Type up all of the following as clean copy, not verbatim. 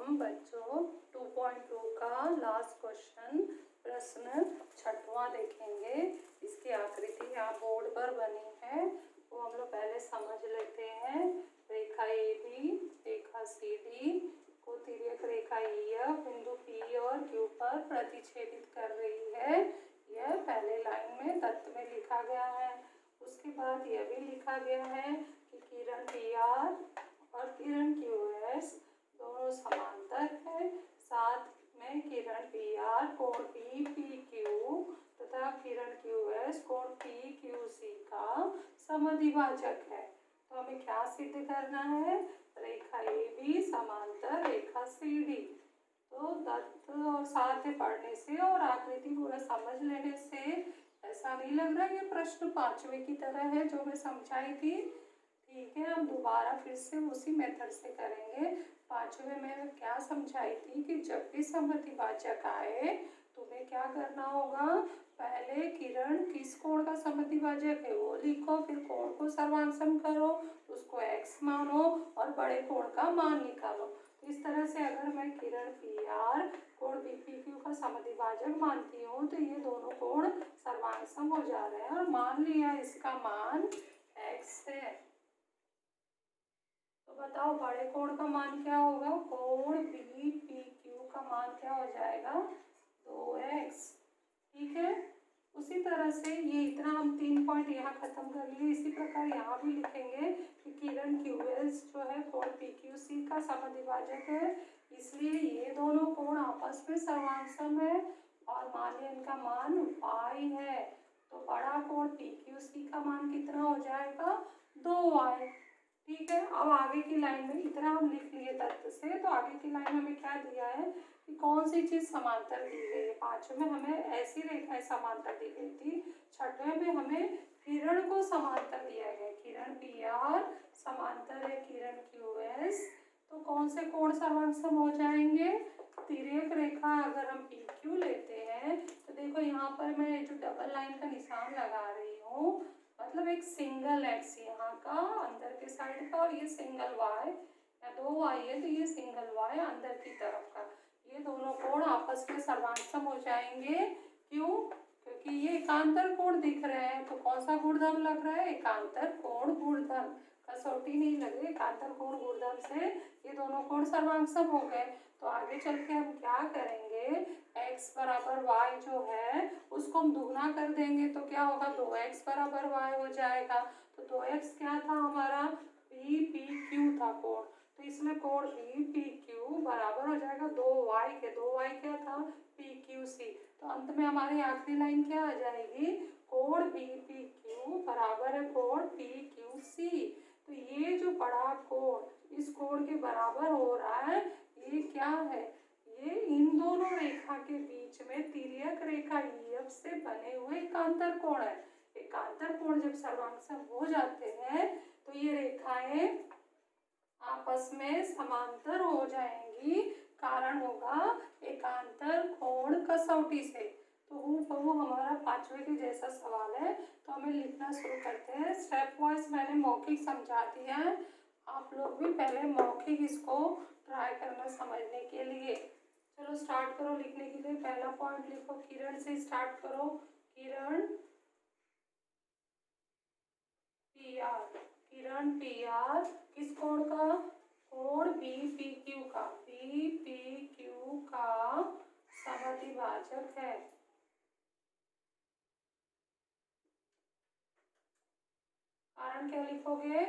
हम बच्चों 2.2 का लास्ट क्वेश्चन प्रश्न 6वां देखेंगे। इसकी आकृति यहाँ बोर्ड पर बनी है, वो हम लोग पहले समझ लेते हैं। रेखा AB, रेखा CD को तिर्यक रेखा EF बिंदु P और Q पर प्रतिच्छेदित कर रही है। यह पहले लाइन में तत्व में लिखा गया है। उसके बाद यह भी लिखा गया है कि किरण PR और किरण QS दोनों समांतर है। साथ में किरण PR कोण PPQ तथा किरण QS कोण PQC का समद्विभाजक है। तो हमें क्या सिद्ध करना है? रेखा AB समांतर रेखा CD। तो तत्व और साध्य पढ़ने से और आकृति पूरा समझ लेने से ऐसा नहीं लग रहा ये प्रश्न 5वें की तरह है जो मैं समझाई थी। ठीक है, हम दोबारा फिर से उसी मेथड से करेंगे। 5वें में क्या समझाई थी कि जब भी समद्विभाजक आए तुम्हें क्या करना होगा? पहले किरण किस कोण का समद्विभाजक है वो लिखो, फिर कोण को सर्वांग करो, उसको x मानो और बड़े कोण का मान निकालो। तो इस तरह से अगर मैं किरण PR कोण PPQ का समद्विभाजक मानती हूँ तो ये दोनों कोण सर्वांग हो जा रहे हैं और मान लिया इसका मान x है। तो बताओ बड़े कोण का मान क्या होगा? कोण BPQ का मान क्या हो जाएगा? 2x। ठीक है, उसी तरह से ये इतना हम 3 पॉइंट यहाँ खत्म कर लिए। इसी प्रकार यहाँ भी लिखेंगे कि किरण QS जो है कोण PQC का समद्विभाजक है, इसलिए ये दोनों कोण आपस में सर्वांग है और मान लिया इनका मान y है। तो बड़ा कोण PQC का मान कितना हो जाएगा? 2y। ठीक है, अब आगे की लाइन में इतना हम लिख लिए तत्व से, तो आगे की लाइन में हमें क्या दिया है कि कौन सी चीज समांतर दी गई है। 5वें में हमें ऐसी रेखाएं समांतर दी गई थी, 6वें में हमें किरण को समांतर दिया गया। किरण PR समांतर है किरण QS, तो कौन से कोण सर्वांग हो जाएंगे? तिर्यक रेखा अगर हम PQ लेते हैं तो देखो यहाँ पर मैं जो डबल लाइन का निशान लगा रही हूँ, मतलब एक सिंगल x यहाँ का अंदर के साइड का और ये सिंगल y, या 2y है तो ये सिंगल y अंदर की तरफ का, ये दोनों कोण आपस में सर्वांग हो जाएंगे। क्यों? क्योंकि ये एकांतर कोण दिख रहे हैं। तो कौन सा गुणधर्म लग रहा है? एकांतर कोण गुणधर्म। कसौटी नहीं लग रही, एकांतर कोण गुणधर्म से ये दोनों कोण सर्वांग हो गए। तो आगे चल के हम क्या करेंगे? x बराबर y जो है उसको हम दुगना कर देंगे तो क्या होगा? 2x बराबर y हो जाएगा। तो 2x क्या था हमारा? BPQ था कोण, तो इसमें कोण BPQ बराबर हो जाएगा 2y के। 2y क्या था? PQC। तो अंत में हमारी आखिरी लाइन क्या आ जाएगी? कोण BPQ बराबर है कोण PQC। तो ये जो बड़ा कोण इस कोण के बराबर हो रहा है, ये क्या है? ये इन दोनों रेखा के बीच में तिर्यक रेखा EF से बने हुए एकांतर कोण है। एकांतर कोण जब सर्वांग हो जाते हैं तो ये रेखाएं आपस में समांतर हो जाएंगी, कारण होगा एकांतर कोण कसौटी से। तो हूबहू हमारा 5वें के जैसा सवाल है। तो हमें लिखना शुरू करते हैं। स्टेप वाइज मैंने मौखिक समझा दिया है, आप लोग भी पहले मौखिक इसको ट्राई करना समझने के लिए। चलो स्टार्ट करो लिखने के लिए। पहला पॉइंट लिखो, किरण से स्टार्ट करो। किरण PR, किरण PR किस कोण का? कोण BPQ का। BPQ का समद्विभाजक है। कारण क्या लिखोगे?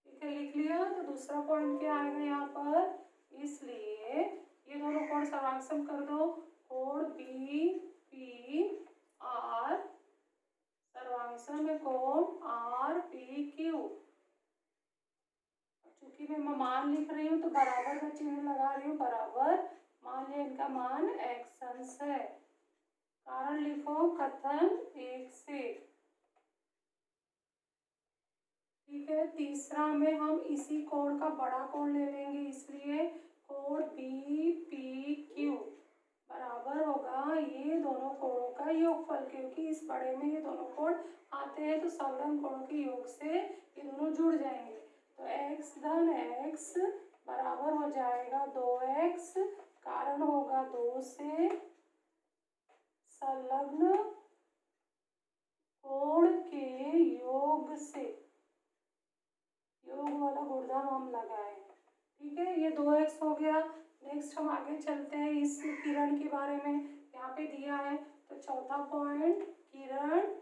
ठीक है, लिख लिया। तो दूसरा पॉइंट क्या आएगा यहाँ पर? इसलिए ये दोनों कोण सर्वांग कर दो। कोण BPR सर्वांग में कोण RPQ। चूंकि मैं मान लिख रही हूँ तो बराबर का चिन्ह लगा रही हूँ, बराबर। मान लिया इनका मान x अंश है। कारण लिखो कथन 1 से। ठीक है, तीसरा में हम इसी कोण का बड़ा कोण ले लेंगे, इसलिए कोण BPQ बराबर होगा ये दोनों कोणों का योगफल। क्योंकि इस बड़े में ये दोनों कोण आते हैं तो संलग्न कोणों के योग से ये दोनों जुड़ जाएंगे। तो x धन x बराबर हो जाएगा 2x, कारण होगा 2 से संलग्न कोण के योग से, योग वाला गुणधर्म हम लगाए। ठीक है, ये 2x हो गया। नेक्स्ट हम आगे चलते हैं इस किरण के बारे में, यहाँ पे दिया है। तो चौथा पॉइंट, किरण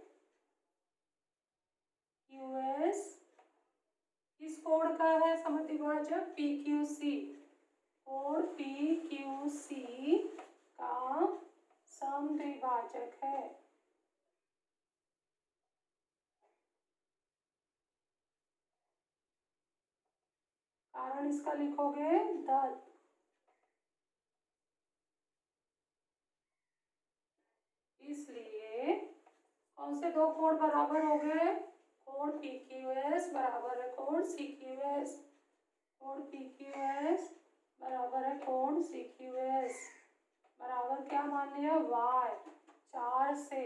QS किस कोण का है समद्विभाजक? PQC। कोण PQC का समद्विभाजक है। कारण इसका लिखोगे दत्त। इसलिए कौन से दो कोण बराबर हो गए? कोण PQS बराबर है कोण CQS। कोण PQS बराबर है कोण CQS बराबर क्या मान लिया? y 4 से।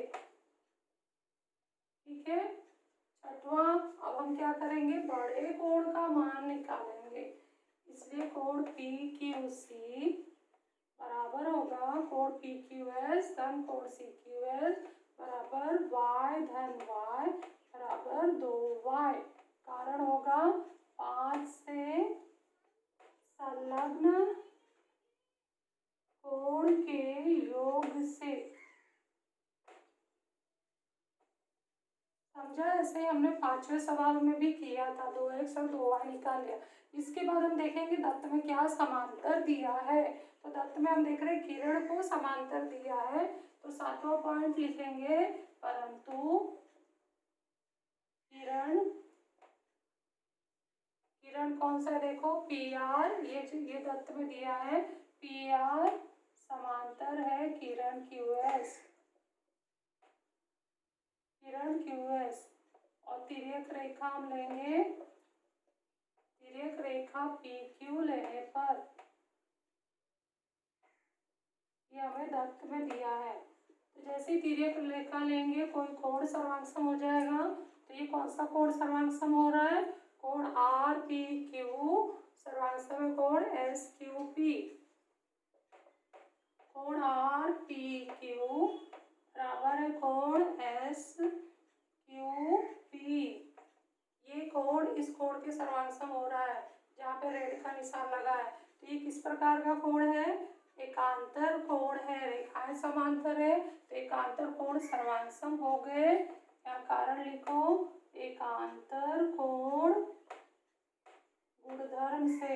ठीक है, छठवां, अब हम क्या करेंगे? बड़े कोण का मान निकालेंगे। इसलिए कोण PQC बराबर होगा कोण PQS धन कोण CQS बराबर y धन y बराबर 2y। कारण होगा 5 से संलग्न कोण के योग से। समझा? ऐसे हमने 5वें सवाल में भी किया था, 2x और 2y निकाल लिया। इसके बाद हम देखेंगे दत्त में क्या समांतर दिया है। तो दत्त में हम देख रहे हैं किरण को समांतर दिया है। तो 7वां पॉइंट लिखेंगे, परंतु किरण कौन सा है? देखो PR, ये दत्त में दिया है। PR समांतर है किरण QS। और तिर्यक रेखा हम लेंगे, तिर्यक रेखा PQ लेने पर, ये हमें दत्त में दिया है। तो जैसे ही तिर्यक रेखा लेंगे कोई कोण सर्वांगसम हो जाएगा। तो ये कौन सा कोण सर्वांगसम हो रहा है? कोण RPQ सर्वांगसम है कोण SQP। कोण RPQ बराबर है कोण SQP। ये कोण इस कोण के सर्वांगसम हो रहा है, जहाँ पे रेड का निशान लगा है। तो ये किस प्रकार का कोण है? एकांतर कोण है। रेखाएं समांतर है तो एकांतर कोण सर्वांगसम हो गए। यहाँ कारण लिखो, एकांतर कोण गुणधर्म से।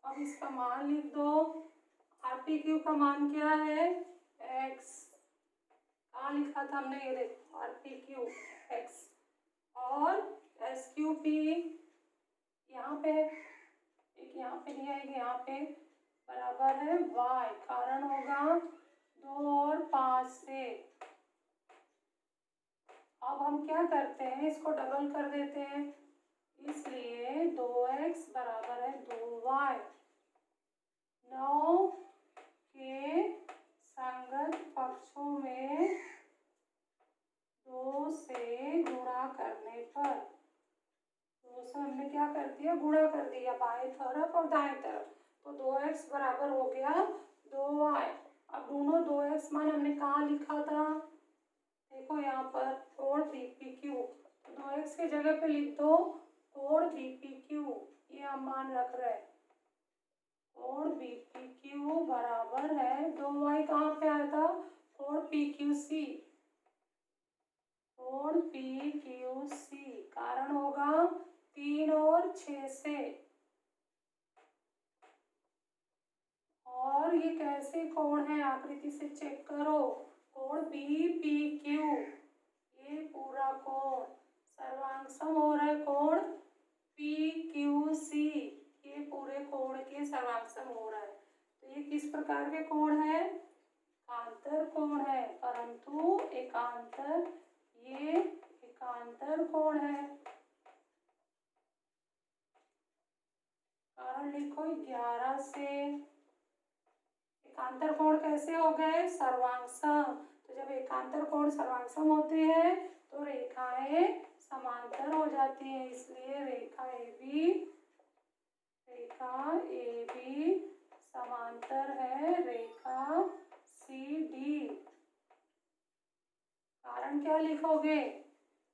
अब इसका मान लिख दो। RPQ का मान क्या है? x। कहाँ लिखा था हमने? ये देखो, RPQ x। और SQP यहाँ पे, एक यहाँ पे दिया है, यहाँ पे बराबर है y। कारण होगा 2 और 5 से। अब हम क्या करते हैं? इसको डबल कर देते हैं। इसलिए 2x बराबर है 2y। 9 के संगत पक्षों में 2 से गुणा करने पर, 2 से हमने क्या कर दिया? गुणा कर दिया, बाएं तरफ और दाएं तरफ। तो 2x बराबर हो गया 2y। अब दोनों 2x मान हमने कहाँ लिखा था? देखो यहाँ पर कोण BPQ। तो 2x के जगह पे लिख दो कोण BPQ। ये हम मान रख रहे हैं। कोण BPQ बराबर है 2y। कहाँ पे आया था? कोण PQC। कोण PQC कारण होगा 3 और 6 से। और ये कैसे कोण है? आकृति से चेक करो। कोण BPQ, ये पूरा कोण सर्वांगसम हो रहा है कोण PQC, ये पूरे कोण के सर्वांगसम हो रहा है। तो ये किस प्रकार के कोण है? एकांतर कोण है, परंतु ये एकांतर कोण है। कारण लिखो 11 से। एकांतर कोण कैसे हो गए? सर्वांगसम। तो जब एकांतर कोण सर्वांगसम होते हैं तो रेखाएं समांतर हो जाती हैं, इसलिए रेखा ए बी समांतर है रेखा सी डी। कारण क्या लिखोगे?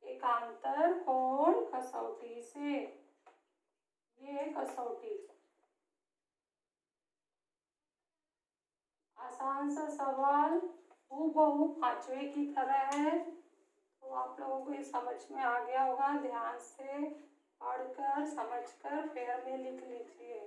एकांतर कोण कसौटी से। ये कसौटी आसान सा सवाल, हूबहू पांचवे की तरह है। तो आप लोगों को ये समझ में आ गया होगा। ध्यान से पढ़कर समझकर पेड़ में लिख लीजिए।